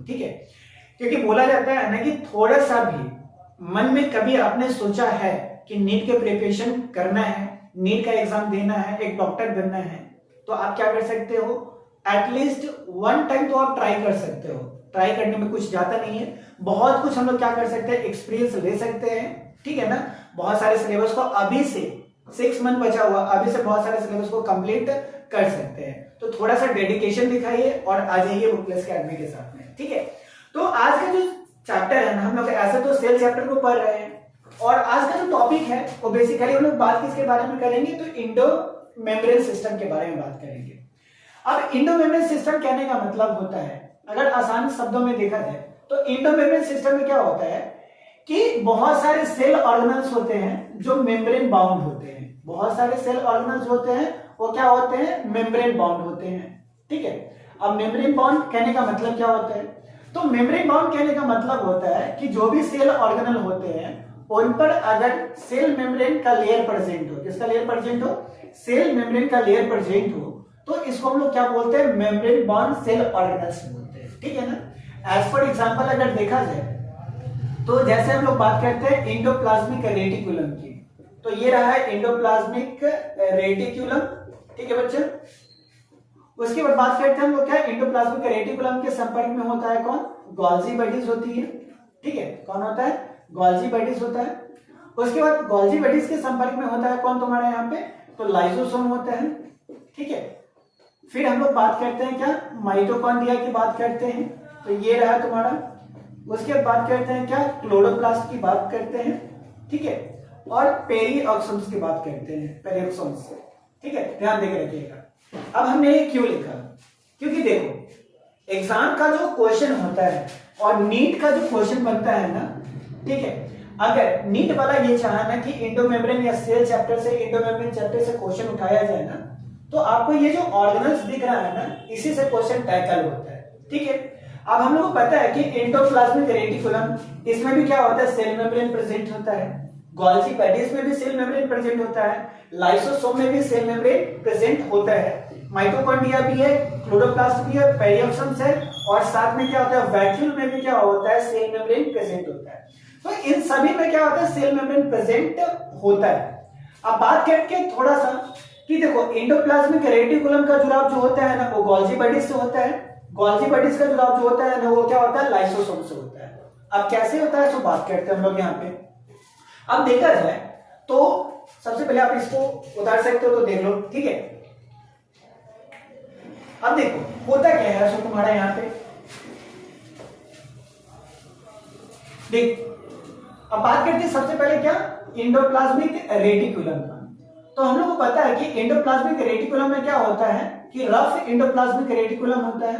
ठीक है, क्योंकि बोला जाता है ना कि थोड़ा सा भी मन में कभी आपने सोचा है कि नीट के प्रिपरेशन करना है, नीट का एग्जाम देना है, एक डॉक्टर बनना है, तो आप क्या कर सकते हो, एटलीस्ट वन टाइम तो आप ट्राई कर सकते हो। ट्राई करने में कुछ जाता नहीं है, बहुत कुछ हम लोग क्या कर सकते हैं, एक्सपीरियंस ले सकते हैं, ठीक है ना। बहुत सारे सिलेबस को अभी से 6 मंथ बचा हुआ, अभी से बहुत सारे सिलेबस को कंप्लीट कर सकते हैं। तो थोड़ा सा डेडिकेशन दिखाइए और आ जाइए बुकलेस अकेडमी के साथ में, ठीक है। तो आज का जो चैप्टर है ना, हम लोग ऐसे तो सेल चैप्टर को पढ़ रहे हैं, और आज का जो टॉपिक है वो बेसिकली हम लोग बात किसके बारे में करेंगे, तो इंडो मेम्ब्रेन सिस्टम के बारे में बात करेंगे। अब इंडो मेम्ब्रेन सिस्टम कहने का मतलब होता है, अगर आसान शब्दों में देखा जाए तो इंडो मेम्ब्रेन सिस्टम में क्या होता है कि बहुत सारे सेल ऑर्गेनल्स होते हैं जो मेम्ब्रेन बाउंड होते हैं। बहुत सारे सेल ऑर्गेनल्स होते हैं, वो क्या होते हैं, मेम्ब्रेन बाउंड होते हैं, ठीक है। अब मेम्ब्रेन बाउंड कहने का मतलब क्या होता है, तो मेम्ब्रेन बाउंड कहने का मतलब होता है कि जो भी सेल ऑर्गेनल होते हैं उन पर अगर सेल मेम्ब्रेन का लेयर प्रेजेंट हो, किसका लेयर प्रेजेंट हो, सेल मेम्ब्रेन का लेयर प्रेजेंट हो, तो इसको हम लोग क्या बोलते हैं, मेम्ब्रेन बाउंड सेल ऑर्गेनल्स बोलते हैं, ठीक है ना। एज फॉर एग्जांपल अगर देखा जाए तो जैसे हम लोग बात करते हैं एंडोप्लाज्मिक रेटिकुलम की, तो ये रहा है एंडोप्लाज्मिक रेटिकुलम, ठीक है बच्चे। उसके बाद बात करते हैं हम लोग क्या, एंडोप्लाज्मिक रेटिकुलम के संपर्क में होता है कौन, गोल्जी बॉडीज होती है, ठीक है। कौन होता है, गोल्जी बॉडीज होता है। उसके बाद गोल्जी बॉडीज के संपर्क में होता है कौन तुम्हारे यहाँ पे, तो लाइसोसोम होता है, ठीक है। फिर हम लोग बात करते हैं क्या, माइटोकॉन्ड्रिया की बात करते हैं, तो ये रहा तुम्हारा। उसके बाद बात करते हैं क्या, क्लोरोप्लास्ट की बात करते हैं, ठीक है। और पेरिऑक्सोम्स की बात करते हैं, पेरिऑक्सोम्स, ठीक है, ध्यान देकर रखिएगा। अब हमने ये क्यों लिखा, क्योंकि देखो एग्जाम का जो क्वेश्चन होता है और नीट का जो क्वेश्चन बनता है ना, ठीक है, अगर नीट वाला ये चाहा ना कि इंडो मेम्ब्रेन या सेल चैप्टर से, इंडो मेम्ब्रेन चैप्टर से क्वेश्चन उठाया जाए ना, तो आपको ये जो ऑर्गेनल्स दिख रहा है ना, इसी से क्वेश्चन टैकल होता है, ठीक है। अब हम लोग को पता है कि एंडोप्लाज्मिक रेटिकुलम, इसमें भी क्या होता है, सेल मेम्ब्रेन प्रेजेंट होता है, गोल्जी बॉडीज में भी सेल मेम्ब्रेन प्रेजेंट होता है, लाइसोसोम में भी सेल मेम्ब्रेन प्रेजेंट होता है, माइटोकॉन्ड्रिया भी है, क्लोरोप्लास्ट भी है, पेरिऑक्सोम्स है, और साथ में क्या होता है, वैक्यूल में भी क्या होता है, सेल मेम्ब्रेन प्रेजेंट होता है। तो इन सभी में क्या होता है, सेल मेम्ब्रेन प्रेजेंट होता है। अब बात करके थोड़ा सा कि देखो एंडोप्लाज्मिक रेटिकुलम का जुड़ाव जो होता है ना, वो गोल्जी बॉडीज से होता है, गोल्जी बॉडीज का जुड़ाव जो होता है ना, वो क्या होता है, लाइसोसोम से होता है। अब कैसे होता है, सो बात करते हैं हम लोग यहाँ पे। अब देखा जाए तो सबसे पहले आप इसको उतार सकते हो, तो देख लो, ठीक है। अब देखो होता क्या है, सो तुम्हारा यहाँ पे देख, अब बात करते हैं सबसे पहले क्या, एंडोप्लाज्मिक रेटिकुलम का। तो हम लोग को पता है कि एंडोप्लाज्मिक रेटिकुलम में क्या होता है कि रफ एंडोप्लाज्मिक रेटिकुलम होता है,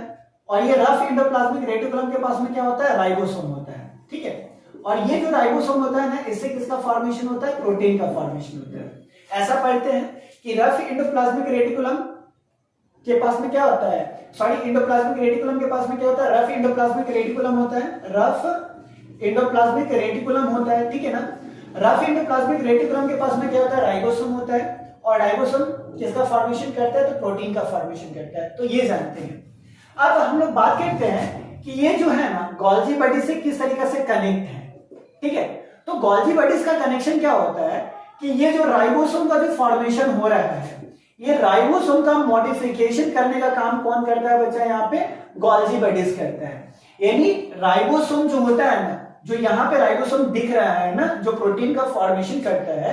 और ये रफ एंडोप्लाज्मिक रेटिकुलम के पास में क्या होता है, राइबोसोम होता है, ठीक है। और ये जो राइबोसोम होता है ना, इससे किसका फॉर्मेशन होता है, प्रोटीन का फॉर्मेशन होता है। ऐसा पढ़ते हैं कि रफ एंडोप्लाज्मिक रेटिकुलम के पास में क्या होता है, सॉरी एंडोप्लाज्मिक रेटिकुलम के पास में क्या होता है, रफ एंडोप्लाज्मिक रेटिकुलम होता है, रफ एंडोप्लाज्मिक रेटिकुलम होता है, ठीक है ना। रफ एंडोप्लाज्मिक रेटिकुलम के पास में क्या होता है, राइबोसोम होता है, और राइबोसोम किसका फॉर्मेशन करता है, तो प्रोटीन का फॉर्मेशन करता है, तो ये जानते हैं। अब हम लोग बात करते हैं कि ये जो है ना, गोल्जी बॉडीज से किस तरीके से कनेक्ट है, ठीक है। तो गोल्जी बॉडीज का कनेक्शन क्या होता है कि ये जो राइबोसोम का जो फॉर्मेशन हो रहा है, ये राइबोसोम का मॉडिफिकेशन करने का काम कौन करता है बच्चा, यहाँ पे गोल्जी बॉडीज करता है। यानी राइबोसोम जो होता है ना, जो यहाँ पे राइबोसोम दिख रहा है ना, जो प्रोटीन का फॉर्मेशन करता है,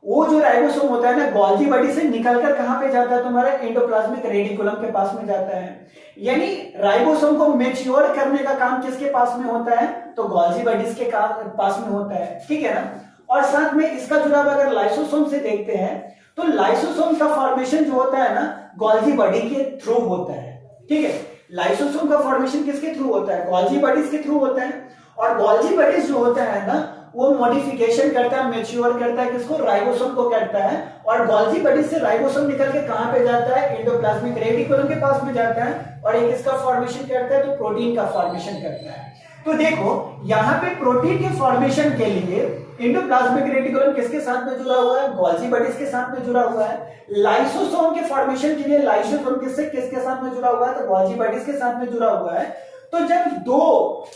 वो जो राइबोसोम होता है ना, गोल्जी बॉडी से निकलकर कहां पे जाता है, तुम्हारा एंडोप्लाज्मिक रेटिकुलम के पास में जाता है। यानी राइबोसोम को मैच्योर करने का काम किसके पास में होता है, तो गोल्जी बॉडीज के पास में होता है, ठीक है ना। और साथ में इसका जुड़ाव अगर लाइसोसोम से देखते हैं, तो लाइसोसोम का फॉर्मेशन जो होता है ना, गोल्जी बॉडी के थ्रू होता है, ठीक है। लाइसोसोम का फॉर्मेशन किसके थ्रू होता है, गोल्जी बॉडीज के थ्रू होता है। और गोल्जी बॉडीज जो होता है ना, वो मॉडिफिकेशन करता है, मैच्योर करता है, किसको, राइबोसोम को करता है। और गोल्जी बॉडीज से राइबोसोम निकल के कहां पे जाता है, एंडोप्लाज्मिक रेटिकुलम के पास में जाता है, और ये किसका फॉर्मेशन करता है, तो प्रोटीन का फॉर्मेशन करता है। तो देखो यहाँ पे प्रोटीन के फॉर्मेशन के लिए एंडोप्लाज्मिक रेटिकुलम किसके साथ में जुड़ा हुआ है, गोल्जी बॉडीज के साथ में जुड़ा हुआ है। लाइसोसोम के फॉर्मेशन के लिए लाइसोसोम किसके साथ में जुड़ा हुआ है, तो गोल्जी बॉडीज के साथ में जुड़ा हुआ है। तो जब दो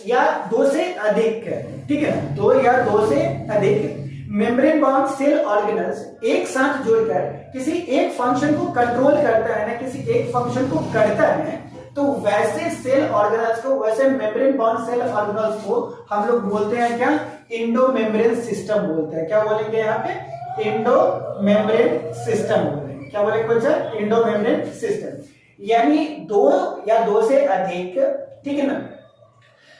या दो से अधिक, ठीक है, दो या दो से अधिक मेम्ब्रेन बाउंड सेल ऑर्गेनल्स एक साथ जुड़कर किसी एक फंक्शन को कंट्रोल करता है ना, किसी एक फंक्शन को करता है, तो वैसे सेल ऑर्गेनल्स को, वैसे मेम्ब्रेन बाउंड सेल ऑर्गेनल्स को हम लोग बोलते हैं क्या, इंडो मेम्ब्रेन सिस्टम बोलते हैं। क्या बोलेंगे यहाँ पे, इंडो मेम्ब्रेन सिस्टम बोलेंगे। क्या बोलेंगे बच्चा, इंडो मेम्ब्रेन सिस्टम। यानी दो या दो से अधिक, ठीक है ना,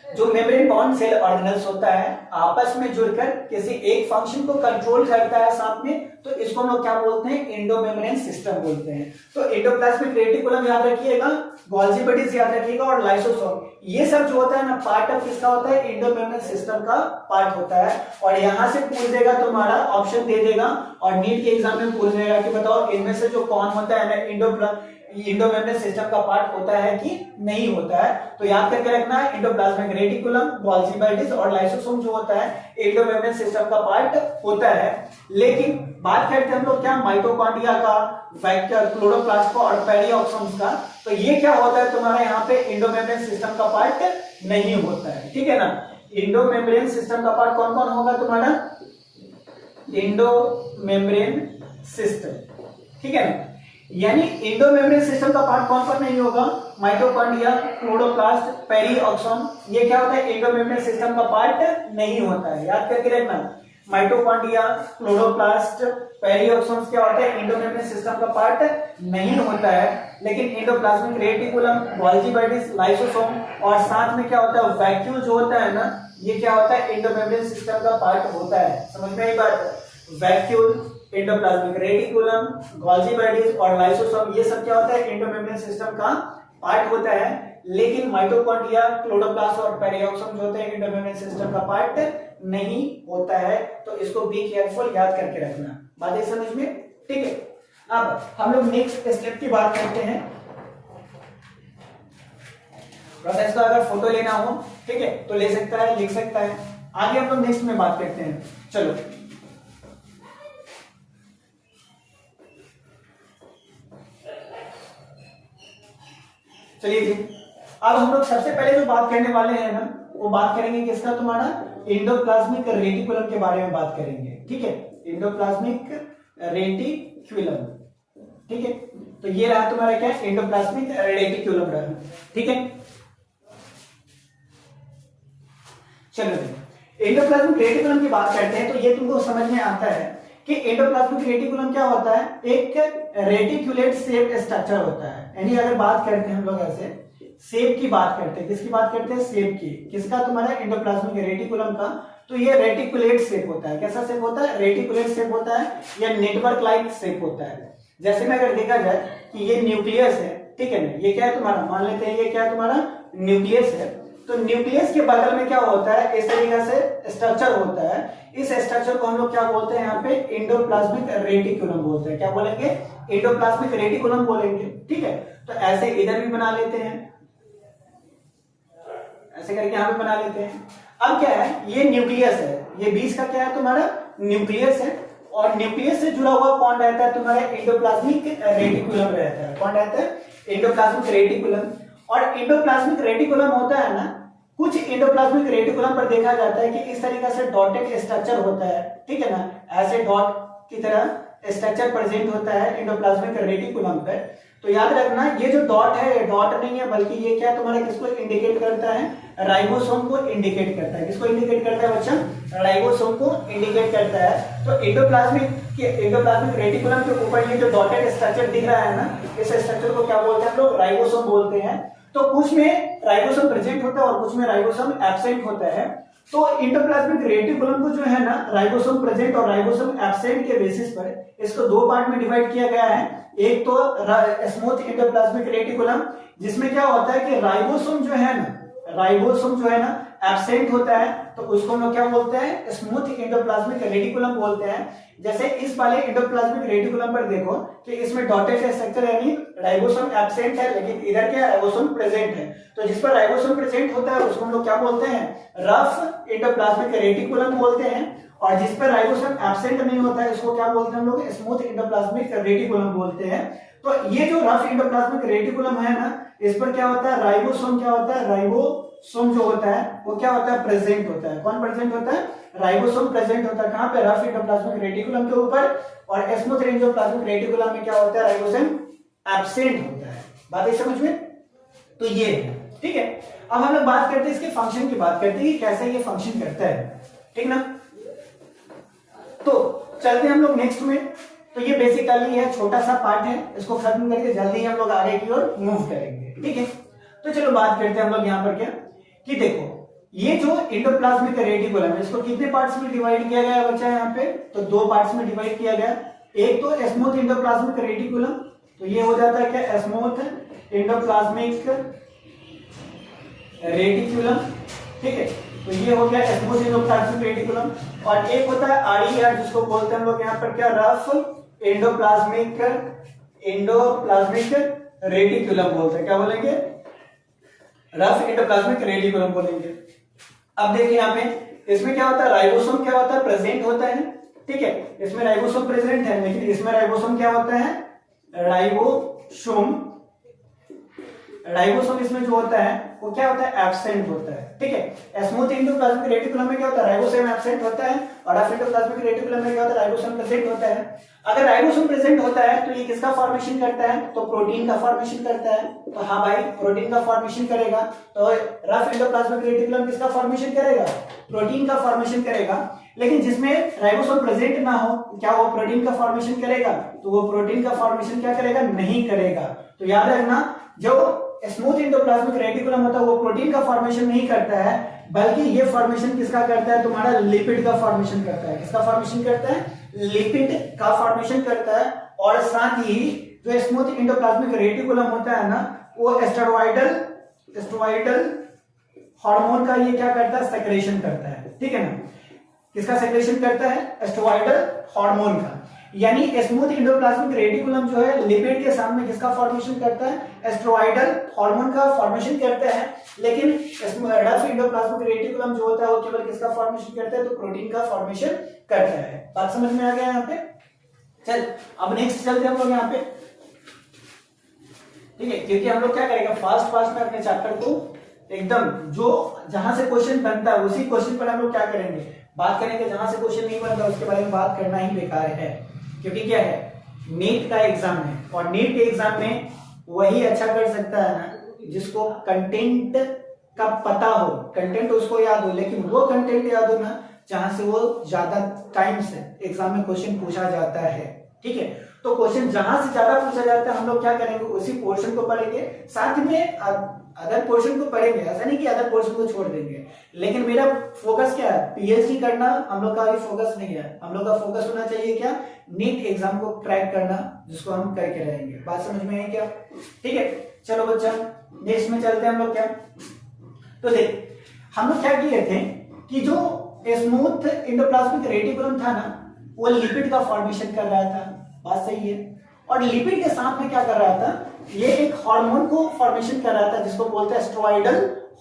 जो मेम्ब्रेन बाउंड सेल ऑर्गेनल्स होता है आपस में जुड़कर किसी एक फंक्शन को कंट्रोल करता है साथ में, तो इसको हम लोग क्या बोलते हैं, इंडो मेम्ब्रेन सिस्टम बोलते हैं। तो एंडोप्लाज्मिक रेटिकुलम याद रखिएगा, गोल्जी बॉडीज याद रखिएगा और लाइसोसोम, ये सब जो होता है ना पार्ट ऑफ किसका होता है, इंडो मेम्ब्रेन सिस्टम का पार्ट होता है। और यहां से पूछ देगा तुम्हारा, ऑप्शन दे देगा और नीट के एग्जाम में पूछ देगा कि बताओ इनमें से जो कौन होता है ना इंडो मेम्ब्रेन सिस्टम का पार्ट होता है कि नहीं होता है। तो याद करके रखना है, एंडोप्लाज्मिक रेटिकुलम, गोल्जी बॉडीज और लाइसोसोम जो होता है इंडो मेम्ब्रेन सिस्टम का पार्ट होता है। लेकिन बात करते हैं हम लोग क्या, माइटोकॉन्ड्रिया का, क्लोरोप्लास्ट का और पेरिऑक्सोम्स का, तो ये क्या होता है तुम्हारा यहाँ पे इंडो मेम्ब्रेन सिस्टम का पार्ट नहीं होता है, ठीक है ना। इंडो मेम्ब्रेन सिस्टम का पार्ट कौन कौन होगा तुम्हारा, इंडो मेम्ब्रेन सिस्टम, ठीक है ना। यानी इंडो मेम्ब्रेन सिस्टम का पार्ट कौन कौन नहीं होगा, माइटोकॉन्ड्रिया, क्लोरोप्लास्ट, पेरिऑक्सोम, ये क्या होता है, इंडो मेम्ब्रेन सिस्टम का पार्ट नहीं होता है। याद करके रखना, माइटोकॉन्ड्रिया, क्लोरोप्लास्ट, पेरिऑक्सोम्स क्या होता है, इंडो मेम्ब्रेन सिस्टम का पार्ट नहीं होता है। लेकिन endoplasmic reticulum, Golgi bodies, lysosome और साथ में क्या होता है, वैक्यूल जो होता है ना, ये क्या होता है, इंडो मेम्ब्रेन सिस्टम का पार्ट होता है। समझ में आई बात, vacuole, endoplasmic reticulum, Golgi bodies और लाइसोसोम, ये सब क्या होता है, इंडो मेम्ब्रेन सिस्टम का पार्ट होता है। लेकिन माइटोकॉन्ड्रिया, क्लोरोप्लास्ट और पेरिऑक्सोम जो होते हैं इंडो मेम्ब्रेन सिस्टम का पार्ट नहीं होता है। तो इसको बी केयरफुल, याद करके रखना, बातें समझ में, ठीक है। अब हम लोग नेक्स्ट स्टेप की बात करते हैं। प्रोसेस का अगर फोटो लेना हो, ठीक है, तो ले सकता है, लिख सकता है। आगे हम लोग नेक्स्ट में बात करते हैं। चलो चलिए जी, अब हम लोग सबसे पहले जो बात करने वाले हैं ना, वो बात करेंगे किसका, तुम्हारा एंडोप्लाज्मिक रेटिकुलम के बारे में बात करेंगे, ठीक है। एंडोप्लाज्मिक रेटिकुलम, ठीक है। तो ये रहा तुम्हारा क्या, एंडोप्लाज्मिक रेटिकुलम रहा, ठीक है। चलो एंडोप्लाज्मिक रेटिकुलम की बात करते हैं, तो ये तुमको समझ में आता है कि एंडोप्लाज्मिक रेटिकुलम क्या होता है, एक रेटिकुलेट शेप स्ट्रक्चर होता है। यानी अगर बात करते हैं हम लोग ऐसे शेप की बात करते हैं, किसकी बात करते हैं, शेप की, किसका, तुम्हारा एंडोप्लाज्मिक रेटिकुलम का। तो ये रेटिकुलेट शेप होता है। कैसा शेप होता है, रेटिकुलेट शेप होता है या नेटवर्क लाइक शेप होता है। जैसे में अगर देखा जाए कि ये न्यूक्लियस है, ठीक है ना, ये क्या है तुम्हारा, मान लेते हैं ये क्या है तुम्हारा, न्यूक्लियस है। तो न्यूक्लियस के बगल में क्या होता है, इस तरीके से स्ट्रक्चर होता है। इस स्ट्रक्चर को हम लोग क्या बोलते हैं यहाँ पे, एंडोप्लाज्मिक रेटिकुलम बोलते हैं। क्या बोलेंगे, एंडोप्लाज्मिक रेटिकुलम बोलेंगे, ठीक है। तो ऐसे इधर भी बना लेते हैं, ऐसे करके यहाँ पे बना लेते हैं। अब क्या है, ये न्यूक्लियस है, ये बीच का क्या है तुम्हारा, न्यूक्लियस है। और न्यूक्लियस से जुड़ा हुआ कौन रहता है तुम्हारा, एंडोप्लाज्मिक रेटिकुलम रहता है। कौन रहता है, एंडोप्लाज्मिक रेटिकुलम। और एंडोप्लाज्मिक रेटिकुलम होता है ना, कुछ एंडोप्लाज्मिक रेटिकुलम पर देखा जाता है कि इस तरीके से डॉटेड स्ट्रक्चर होता है, ठीक है ना, ऐसे डॉट की तरह स्ट्रक्चर प्रेजेंट होता है एंडोप्लाज्मिक रेटिकुलम पर। तो याद रखना, ये जो डॉट है, ये डॉट नहीं है, बल्कि ये क्या तुम्हारा किसको इंडिकेट करता है, राइबोसोम को इंडिकेट करता है। किसको इंडिकेट करता है बच्चा, राइबोसोम को इंडिकेट करता है। तो एंडोप्लाज्मिक रेटिकुलम के ऊपर ये जो डॉटेड स्ट्रक्चर दिख रहा है ना, इस स्ट्रक्चर को क्या बोलते हैं हम लोग, राइबोसोम बोलते हैं। तो कुछ में राइबोसोम प्रेजेंट होता है और कुछ में राइबोसोम एब्सेंट होता है। तो एंडोप्लाज्मिक रेटिकुलम को जो है ना, राइबोसोम प्रेजेंट और राइबोसोम एब्सेंट के बेसिस पर इसको दो पार्ट में डिवाइड किया गया है। एक तो स्मूथ एंडोप्लाज्मिक रेटिकुलम, जिसमें क्या होता है कि राइबोसोम जो है ना एब्सेंट होता है, तो उसको हम लोग क्या बोलते हैं, स्मूथ एंडोप्लाज्मिक रेटिकुलम बोलते हैं। जैसे इस वाले एंडोप्लाज्मिक रेटिकुलम पर देखो कि इसमें डॉटेड स्ट्रक्चर यानी राइबोसोम एब्सेंट है, लेकिन इधर क्या राइबोसोम प्रेजेंट है। तो जिस पर राइबोसोम प्रेजेंट होता है उसको हम लोग क्या बोलते हैं, रफ एंडोप्लाज्मिक रेटिकुलम बोलते हैं। और जिस पर राइबोसोम एब्सेंट नहीं होता है इसको क्या बोलते हैं हम लोग, स्मूथ एंडोप्लाज्मिक रेटिकुलम बोलते हैं। तो ये जो रफ एंडोप्लाज्मिक रेटिकुलम है ना, इस पर क्या होता है, राइबोसोम क्या होता है, राइबोसोम जो होता है वो क्या होता है, प्रेजेंट होता है। कौन प्रेजेंट होता है, राइबोसोम प्रेजेंट होता है। कहां पे, रफ एंडोप्लाज्मिक रेटिकुलम के ऊपर, और स्मूथ एंडोप्लाज्मिक रेटिकुलम में क्या होता है, राइबोसोम एब्सेंट होता है। बात है समझ में, तो ये है, ठीक है। अब हम लोग बात करते हैं इसके फंक्शन की, बात करते हैं कि कैसे ये फंक्शन करता है, ठीक ना। तो चलते हैं हम लोग नेक्स्ट में। तो ये बेसिकली है, छोटा सा पार्ट है, इसको खत्म करके जल्दी हम लोग आगे की ओर मूव करेंगे, ठीक है। तो चलो बात करते हैं हम लोग यहाँ पर क्या, कि देखो ये जो एंडोप्लाज्मिक रेटिकुलम है इसको कितने पार्ट्स में डिवाइड किया गया है बच्चा, यहाँ पे तो 2 पार्ट्स में डिवाइड किया गया। एक तो स्मूथ एंडोप्लाज्मिक रेटिकुलम, तो ये हो जाता है क्या, स्मूथ एंडोप्लाज्मिक रेटिकुलम, ठीक है। तो ये हो गया स्मूथ एंडोप्लाज्मिक रेटिकुलम। और एक होता है आरईआर, जिसको बोलते हैं हम लोग यहाँ पर क्या, रफ एंडोप्लाज्मिक रेटिकुलम बोलते हैं। क्या बोलेंगे, रफ एंडोप्लाज्मिक रेटिकुलम बोलेंगे। अब देखिए यहाँ पे इसमें क्या होता है, राइबोसोम क्या होता है, प्रेजेंट होता है, ठीक है। इसमें राइबोसोम प्रेजेंट है, लेकिन इसमें राइबोसोम क्या होता है, राइबोसोम इसमें जो होता है वो क्या होता है, एब्सेंट होता है, ठीक है। स्मूथ एंडोप्लाज्मिक रेटिकुलम में क्या होता है, राइबोसोम एब्सेंट होता है, और रफ एंडोप्लाज्मिक रेटिकुलम में क्या होता है, राइबोसोम प्रेजेंट होता है। अगर राइबोसोम प्रेजेंट होता है तो ये किसका फॉर्मेशन करता है, तो प्रोटीन का फॉर्मेशन करता है। तो हाँ भाई, प्रोटीन का फॉर्मेशन करेगा। तो रफ एंडोप्लाज्मिक रेटिकुलम किसका फॉर्मेशन करेगा, प्रोटीन का फॉर्मेशन करेगा। लेकिन जिसमें राइबोसोम प्रेजेंट ना हो, क्या वो प्रोटीन का फॉर्मेशन करेगा, तो वो प्रोटीन का फॉर्मेशन क्या करेगा, नहीं करेगा। तो याद रखना, जो स्मूथ एंडोप्लाज्मिक रेटिकुलम होता है वो प्रोटीन का फॉर्मेशन नहीं करता है, बल्कि ये फॉर्मेशन किसका करता है, तुम्हारा लिपिड का फॉर्मेशन करता है। किसका फॉर्मेशन करता है, लिपिड का फॉर्मेशन करता है। और साथ ही जो स्मूथ एंडोप्लाज्मिक रेटिकुलम होता है ना, वो स्टेरॉइडल हार्मोन का ये क्या करता है, सेक्रेशन करता है, ठीक है ना। किसका सेक्रेशन करता है, स्टेरॉइडल हार्मोन का। यानी स्मूथ एंडोप्लाज्मिक रेटिकुलम जो है लिपिड के सामने किसका फॉर्मेशन करता है, एस्ट्रोइडल हार्मोन का फॉर्मेशन करता है। लेकिन रफ एंडोप्लाज्मिक रेटिकुलम जो होता है वो केवल किसका फॉर्मेशन करता है, तो प्रोटीन का फॉर्मेशन करता है। बात समझ में आ गया यहाँ पे। चल अब नेक्स्ट चलते हैं हम लोग यहाँ पे, ठीक है, क्योंकि हम लोग क्या करेंगे, फास्ट में अपने चैप्टर को एकदम जो जहां से क्वेश्चन बनता है उसी क्वेश्चन पर हम लोग क्या करेंगे, बात करेंगे। जहां से क्वेश्चन नहीं बनता उसके बारे में बात करना ही बेकार है, क्योंकि क्या है, नीट का एग्जाम है, और नीट के एग्जाम में वही अच्छा कर सकता है ना जिसको कंटेंट का पता हो, कंटेंट उसको याद हो, लेकिन वो कंटेंट याद हो ना जहां से वो ज्यादा टाइम से एग्जाम में क्वेश्चन पूछा जाता है, ठीक है। तो क्वेश्चन जहां से ज्यादा पूछा जाता है हम लोग क्या करेंगे, उसी पोर्शन को पढ़ेंगे, साथ में अदर पोर्शन को पढ़ेंगे। ऐसा नहीं कि अदर पोर्शन को छोड़ देंगे, लेकिन मेरा फोकस क्या है, पीएचडी करना हम लोग का अभी फोकस नहीं है। हम लोग का फोकस होना चाहिए क्या, नीट एग्जाम को क्रैक करना, जिसको हम करके रहेंगे। बात समझ में है क्या, ठीक है। चलो बच्चा नेक्स्ट में चलते हैं हम लोग क्या। तो देख हम लोग क्या किए थे कि जो स्मूथ एंडोप्लाज्मिक रेटिकुलम था ना, वो लिपिड का फॉर्मेशन कर रहा था, बात सही है। और लिपिड के साथ में क्या कर रहा था, ये एक हार्मोन को फॉर्मेशन कर रहा था, जिसको बोलते हैं स्टेरॉइडल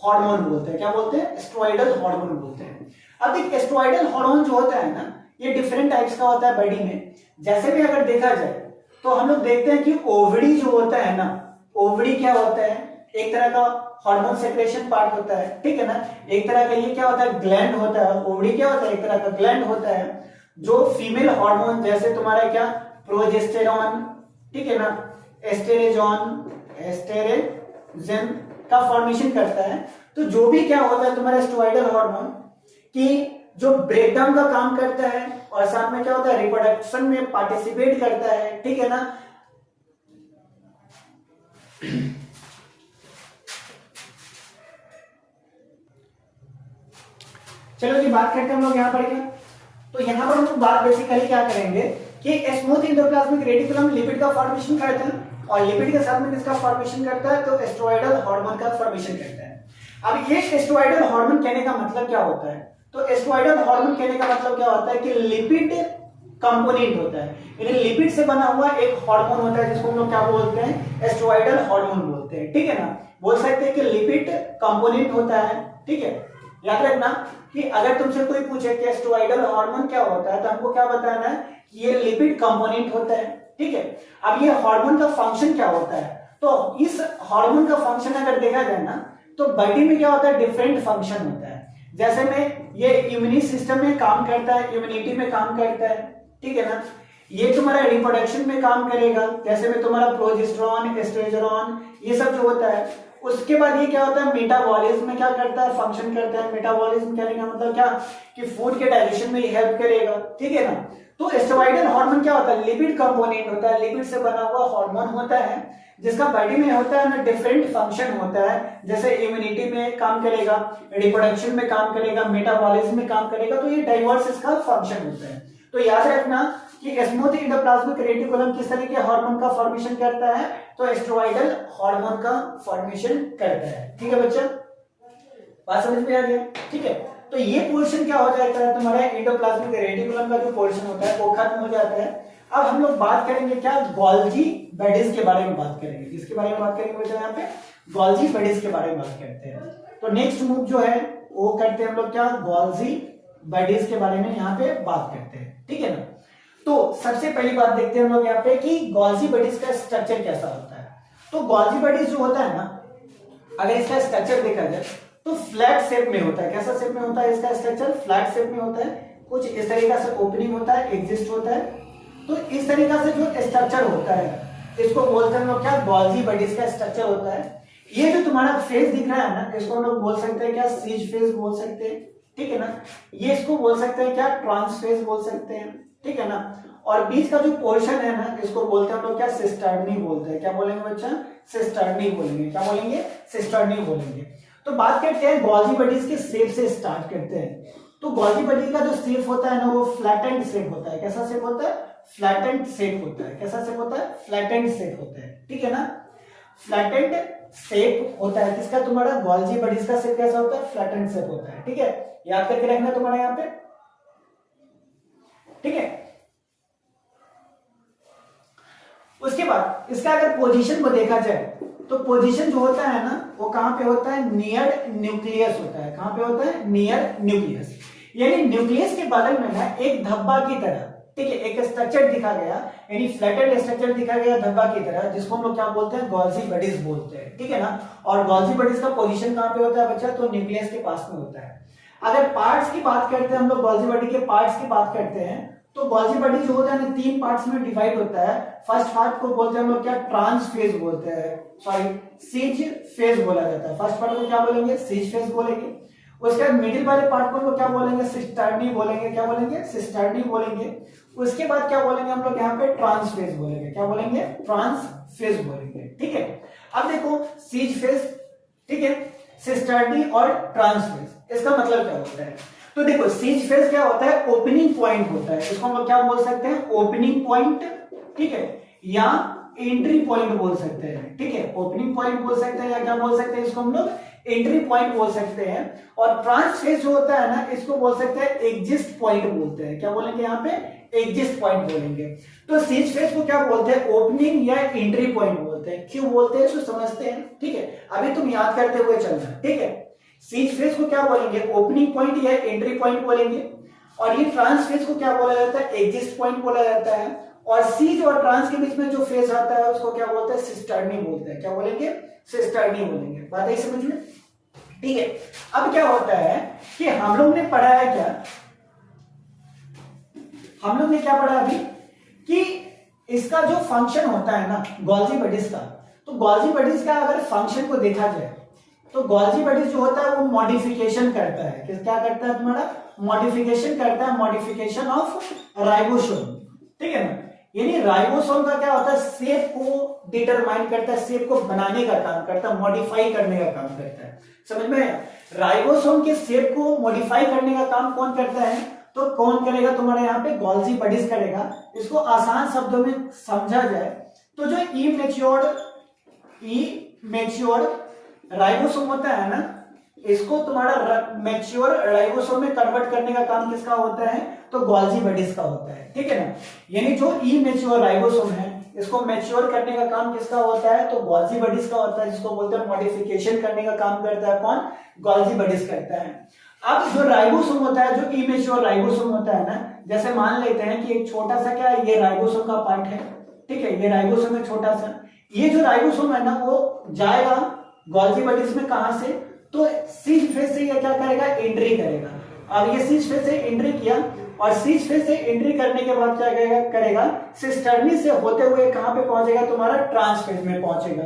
हार्मोन बोलते हैं। क्या बोलते हैं, स्टेरॉइडल हार्मोन बोलते हैं। अब देख स्टेरॉइडल हार्मोन जो होता है ना, ये डिफरेंट टाइप्स का होता है बॉडी में। जैसे भी अगर देखा जाए तो हम लोग देखते हैं कि ओवरी जो होता है ना, ओवरी क्या होता है, एक तरह का हार्मोन सेक्रेशन पार्ट होता है, ठीक है ना। एक तरह का ये क्या होता है, ग्लैंड होता है। ओवरी क्या होता है, एक तरह का ग्लैंड होता है, जो फीमेल हार्मोन जैसे तुम्हारा क्या, प्रोजेस्टेरॉन, ठीक है ना, एस्टेरोजन का फॉर्मेशन करता है। तो जो भी क्या होता है तुम्हारा स्टेरॉइडल हार्मोन की जो ब्रेकडाउन का काम करता है, और साथ में क्या होता है, रिप्रोडक्शन में पार्टिसिपेट करता है, ठीक है ना। चलो जी बात करते हैं हम लोग यहाँ पर क्या। तो यहाँ पर हम लोग बात बेसिकली क्या करेंगे कि स्मूथ एंडोप्लाज्मिक रेटिकुलम लिपिड का फॉर्मेशन करता है, और लिपिड के साथ में किसका फॉर्मेशन करता है, तो स्टेरॉइडल हार्मोन का फॉर्मेशन करता है। अब ये स्टेरॉइडल हार्मोन कहने का मतलब क्या होता है, तो स्टेरॉइडल हार्मोन कहने का मतलब क्या होता है कि लिपिड कंपोनेंट होता है, यानी लिपिड से बना हुआ एक हार्मोन होता है, जिसको हम लोग क्या बोलते हैं, स्टेरॉइडल हार्मोन बोलते हैं, ठीक है ना। बोल सकते हैं कि लिपिड कंपोनेंट होता है, ठीक है। याद रखना कि अगर तुमसे कोई पूछे कि स्टेरॉइडल हार्मोन क्या होता है, तो हमको क्या बताना है कि ये लिपिड कंपोनेंट होता है, ठीक है। अब ये हार्मोन का फंक्शन क्या होता है, तो इस हार्मोन का फंक्शन अगर देखा जाए ना, तो बॉडी में क्या होता है, डिफरेंट फंक्शन होता है। जैसे में ये इम्यूनी सिस्टम में काम करता है, इम्यूनिटी में काम करता है, ठीक है ना। ये तुम्हारा रिप्रोडक्शन में काम करेगा, जैसे में तुम्हारा प्रोजेस्टेरॉन, एस्ट्रोजन, ये सब जो होता है। उसके बाद ये क्या होता है, मेटाबॉलिज्म में क्या करता है, फंक्शन करता है। मेटाबॉलिज्म कहने का मतलब क्या, कि फूड के डाइजेशन में ये हेल्प करेगा, ठीक है ना। तो स्टेरॉइडल हार्मोन क्या होता है, लिपिड कंपोनेंट होता है, लिपिड से बना हुआ हार्मोन होता है, जिसका बॉडी में होता है ना डिफरेंट फंक्शन होता है। जैसे इम्यूनिटी में काम करेगा, रिप्रोडक्शन में काम करेगा, मेटाबॉलिज्म में काम करेगा। तो ये डाइवर्स इसका फंक्शन होता है। तो याद रखना कि स्मूथ एंडोप्लाज्मिक रेटिकुलम किस तरह के हार्मोन का फॉर्मेशन करता है, तो स्टेरॉइडल हार्मोन का फॉर्मेशन करता है, ठीक है बच्चा, बात समझ में आ गया, ठीक है। तो ये पोर्शन क्या हो जाता है, तुम्हारा एंडोप्लाज्मिक रेटिकुलम का जो पोर्शन होता है वो खत्म हो जाता है। अब हम लोग बात करेंगे क्या, गोल्जी बॉडीज के बारे में बात करेंगे। किसके बारे में बात करेंगे बच्चा, यहाँ पे गोल्जी बॉडीज के बारे में बात करते हैं। तो नेक्स्ट मूव जो है वो करते हैं हम लोग क्या, गोल्जी बॉडीज के बारे में यहाँ पे बात करते हैं, ठीक है ना। तो सबसे पहली बात देखते हैं हम लोग यहाँ पे कि गोल्जी बॉडीज का स्ट्रक्चर कैसा होता है। तो गोल्जी बॉडीज जो होता है ना, अगर इसका स्ट्रक्चर देखा जाए तो फ्लैट शेप में होता है। कैसा शेप में होता है इसका स्ट्रक्चर, फ्लैट शेप में होता है। कुछ इस तरीका से ओपनिंग होता है, एग्जिस्ट होता है। तो इस तरीका से जो स्ट्रक्चर होता है इसको बोलते हैं हम लोग क्या, गोल्जी बॉडीज का स्ट्रक्चर होता है। ये जो तुम्हारा फेस दिख रहा है ना, इसको हम लोग बोल सकते हैं क्या, सीज फेस बोल सकते हैं, ठीक है ना। ये इसको बोल सकते हैं क्या, ट्रांस फेस बोल सकते हैं, ठीक है ना। और बीच का जो पोर्शन है ना, इसको बोलते हैं हम लोग क्या, सिस्टर्नी बोलते हैं। क्या बोलेंगे बच्चा, सिस्टर्नी बोलेंगे। क्या बोलेंगे, सिस्टर्नी बोलेंगे। तो बात करते हैं गोल्जी बॉडीज के शेप से स्टार्ट करते हैं। तो गोल्जी बॉडी का जो शेप होता है ना, वो फ्लैटेंड शेप होता है। कैसा शेप होता है, फ्लैटेंड शेप होता है। कैसा शेप होता है, फ्लैटेंड शेप होता है, ठीक है ना। फ्लैटेंड शेप होता है किसका, तुम्हारा गोल्जी बॉडीज का शेप कैसा होता है, फ्लैटेंड शेप होता है, ठीक है। याद करके रखना तुम्हारा यहाँ पे, ठीक है। उसके बाद इसका अगर पोजीशन को देखा जाए तो पोजीशन जो होता है ना, वो कहां पे होता है, नियर न्यूक्लियस होता है। कहां पे होता है, नियर न्यूक्लियस। यानी न्यूक्लियस के बगल में ना एक धब्बा की तरह, ठीक है, एक स्ट्रक्चर दिखा गया, यानी फ्लैटेड स्ट्रक्चर दिखा गया धब्बा की तरह, जिसको हम लोग क्या बोलते हैं, गोल्जी बॉडीज बोलते हैं, ठीक है ना। और गोल्जी बॉडीज का पोजीशन कहां पे होता है बच्चा, तो न्यूक्लियस के पास में होता है। अगर पार्ट्स की बात करते हैं हम लोग, गोल्जी बॉडी के पार्ट्स की बात करते हैं, तो गोल्जी बॉडी जो होता है ना, 3 पार्ट्स में डिवाइड होता है। फर्स्ट पार्ट को बोलते हैं हम लोग क्या, ट्रांस फेज बोलते हैं, सॉरी सीज फेज बोला जाता है। फर्स्ट पार्ट को क्या बोलेंगे, सीज फेज बोलेंगे। उसके बाद मिडिल वाले पार्ट को हम लोग क्या बोलेंगे, सिस्टर्नी बोलेंगे। क्या बोलेंगे, सिस्टर्नी बोलेंगे। उसके बाद क्या बोलेंगे हम लोग यहाँ पे, ट्रांस फेज बोलेंगे। क्या बोलेंगे, ट्रांस फेज बोलेंगे, ठीक है। अब देखो सीज फेज, ठीक है, सिस्टर्नी और ट्रांस फेज, इसका मतलब क्या होता है। तो देखो सीज फेज क्या होता है, ओपनिंग पॉइंट होता है। इसको हम लोग क्या बोल सकते हैं, ओपनिंग पॉइंट, ठीक है, या एंट्री पॉइंट बोल सकते हैं, ठीक है। ओपनिंग पॉइंट बोल सकते हैं या क्या बोल सकते हैं, इसको हम लोग एंट्री पॉइंट बोल सकते हैं। और ट्रांस फेज जो होता है ना, इसको बोल सकते हैं एग्जिस्ट पॉइंट बोलते हैं। क्या बोलेंगे यहाँ पे, एग्जिस्ट पॉइंट बोलेंगे। तो सीज फेज को क्या बोलते हैं, ओपनिंग या एंट्री पॉइंट बोलते हैं। क्यों बोलते हैं, इसको समझते हैं, ठीक है। अभी तुम याद करते हुए चलना, ठीक है। सीज फेज को क्या बोलेंगे, ओपनिंग पॉइंट या एंट्री पॉइंट बोलेंगे। और ये ट्रांस फेज को क्या बोला जाता है, एग्जिस्ट पॉइंट बोला जाता है। और सीज और ट्रांस के बीच में जो फेज आता है उसको क्या बोलते हैं, सिस्टर्नी बोलते हैं। क्या बोलेंगे, सिस्टर्नी बोलेंगे। बात आई समझ में, ठीक है। अब क्या होता है कि हम लोग ने पढ़ा है क्या, हम लोग ने क्या पढ़ा अभी, कि इसका जो फंक्शन होता है ना गोल्जी बॉडीज का, तो गोल्जी बॉडीज का अगर फंक्शन को देखा जाए तो गोल्जी बॉडीज जो होता है वो मॉडिफिकेशन करता है। क्या करता है तुम्हारा, मॉडिफिकेशन करता है, मॉडिफिकेशन ऑफ राइबोसोम, ठीक है ना। यानी राइबोसोम का क्या होता है, शेप को डिटरमाइन करता है, शेप को बनाने का काम करता है, मॉडिफाई करने का काम करता है। समझ में आया, राइबोसोम के शेप को मॉडिफाई करने का काम कौन करता है, तो कौन करेगा, तुम्हारे यहाँ पे गोल्जी बॉडीज करेगा। इसको आसान शब्दों में समझा जाए तो जो इमेच्योर्ड राइबोसोम होता है ना, इसको तुम्हारा मैच्योर राइबोसोम में कन्वर्ट करने का काम किसका होता है, तो गोल्जी बॉडीज का होता है, ठीक है ना। यानी जो इमेच्योर राइबोसोम है इसको मैच्योर करने का काम किसका होता है, तो गोल्जी बॉडीज का होता है, जिसको बोलते हैं मॉडिफिकेशन करने का काम करता है कौन, गोल्जी बॉडीज करता है। अब जो राइबोसोम होता है, जो इमेच्योर राइबोसोम होता है ना, जैसे मान लेते हैं कि एक छोटा सा क्या है, ये राइबोसोम का पार्ट है, ठीक है, ये राइबोसोम है छोटा सा। ये जो राइबोसोम है ना वो जाएगा गोल्गी बॉडीज में कहां से, तो सीज फेस से ये क्या करेगा, एंट्री करेगा। अब ये सीज फेस से एंट्री किया और सीज फेस से एंट्री करने के बाद क्या करेगा, सिस्टर्नी से होते हुए कहां पे पहुंचेगा, तुम्हारा ट्रांस फेज में पहुंचेगा।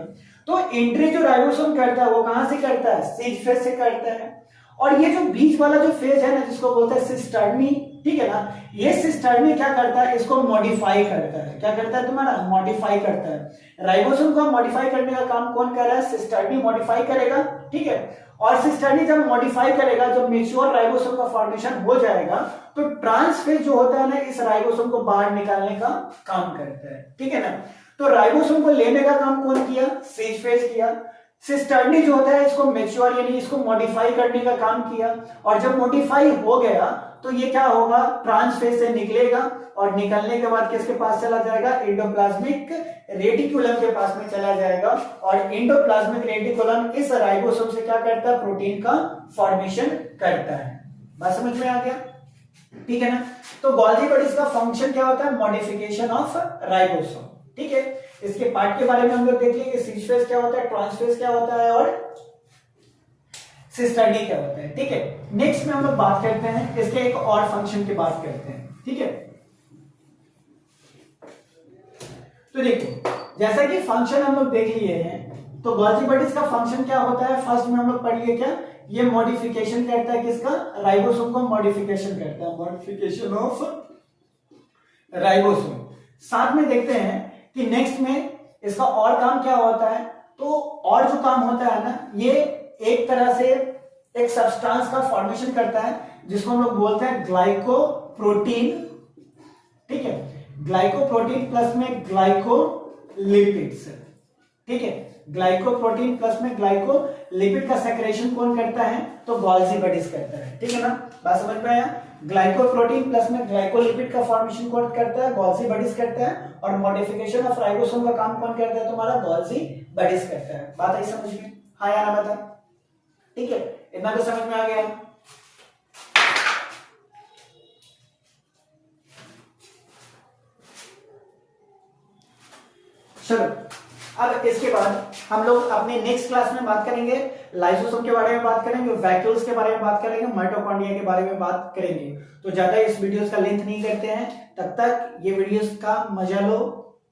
तो एंट्री जो राइबोसोम करता है वो कहां से करता है, सीज फेस से करता है। और ये जो बीच वाला जो फेज है ना, जिसको बोलते हैं सिस्टर्नी, ठीक है ना, ये सिस्टर्नी क्या करता है, इसको मॉडिफाई करता है। क्या करता है तुम्हारा, मॉडिफाई करता है। राइबोसोम को मॉडिफाई करने का काम कौन कर रहा है, सिस्टर्नी मॉडिफाई करेगा, ठीक है। और सिस्टर्नी जब मॉडिफाई करेगा, जब मैच्योर राइबोसोम का फॉर्मेशन हो जाएगा, तो ट्रांसफेज जो होता है ना, इस राइबोसोम को बाहर निकालने का काम करता है, ठीक है ना। तो राइबोसोम को लेने का काम कौन किया, सीज फेज किया। सिस्टर्नी जो होता है इसको मैच्योर यानी इसको मॉडिफाई करने का काम किया। और जब मॉडिफाई हो गया तो ये क्या होगा, ट्रांसफेज से निकलेगा और निकलने के बाद किसके पास चला जाएगा, एंडोप्लाज्मिक रेटिकुलम के पास में चला जाएगा। और एंडोप्लाज्मिक रेटिकुलम इस राइबोसोम से क्या करता है, प्रोटीन का फॉर्मेशन करता है। बात समझ में आ गया, ठीक है ना। तो गोल्गी बॉडीज का फंक्शन क्या होता है, मॉडिफिकेशन ऑफ राइबोसोम, ठीक है। इसके पार्ट के बारे में हम लोग देख लेंगे, सीज फेज क्या होता है, ट्रांसफेज क्या होता है और सिस्टर्नी क्या होता है, ठीक है। नेक्स्ट में हम लोग बात करते हैं इसके एक और फंक्शन की बात करते हैं, ठीक है। तो देखो, जैसा कि फंक्शन हम लोग देख लिए हैं, तो गोल्गी बॉडीज का फंक्शन क्या होता है, फर्स्ट में हम लोग पढ़ लिए क्या, ये मॉडिफिकेशन करता है किसका, राइबोसोम को मॉडिफिकेशन करता है, मॉडिफिकेशन ऑफ राइबोसोम। साथ में देखते हैं कि नेक्स्ट में इसका और काम क्या होता है। तो और जो काम होता है ना, ये एक तरह से एक सब्सटेंस का फॉर्मेशन करता है जिसको हम लोग बोलते हैं ग्लाइकोप्रोटीन, ठीक है। ग्लाइकोप्रोटीन प्लस में ग्लाइकोलिपिड्स, ठीक है। ग्लाइकोप्रोटीन प्लस में ग्लाइकोलिपिड का सेक्रेशन कौन करता है, तो गोल्गी बॉडीज करता है, ठीक है ना। बात समझ में आया, ग्लाइकोप्रोटीन प्लस में ग्लाइकोलिपिड का फॉर्मेशन कौन करता है, गोल्गी बॉडीज करता है। और मॉडिफिकेशन ऑफ राइबोसोम का काम कौन करता है, तुम्हारा गोल्गी बॉडीज करता है। बात आई समझ में, हाँ या ना बता, ठीक है। इतना तो समझ में आ गया। चलो, अब इसके बाद हम लोग अपने नेक्स्ट क्लास में बात करेंगे, लाइसोसोम के बारे में बात करेंगे, वैक्यूल्स के बारे में बात करेंगे, माइटोकॉन्ड्रिया के बारे में बात करेंगे। तो ज्यादा इस वीडियोस का लेंथ नहीं करते हैं, तब तक ये वीडियोस का मजा लो।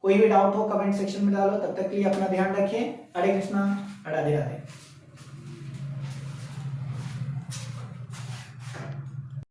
कोई भी डाउट हो कमेंट सेक्शन में डालो, तब तक के लिए अपना ध्यान रखें। हरे कृष्णा, राधे राधे।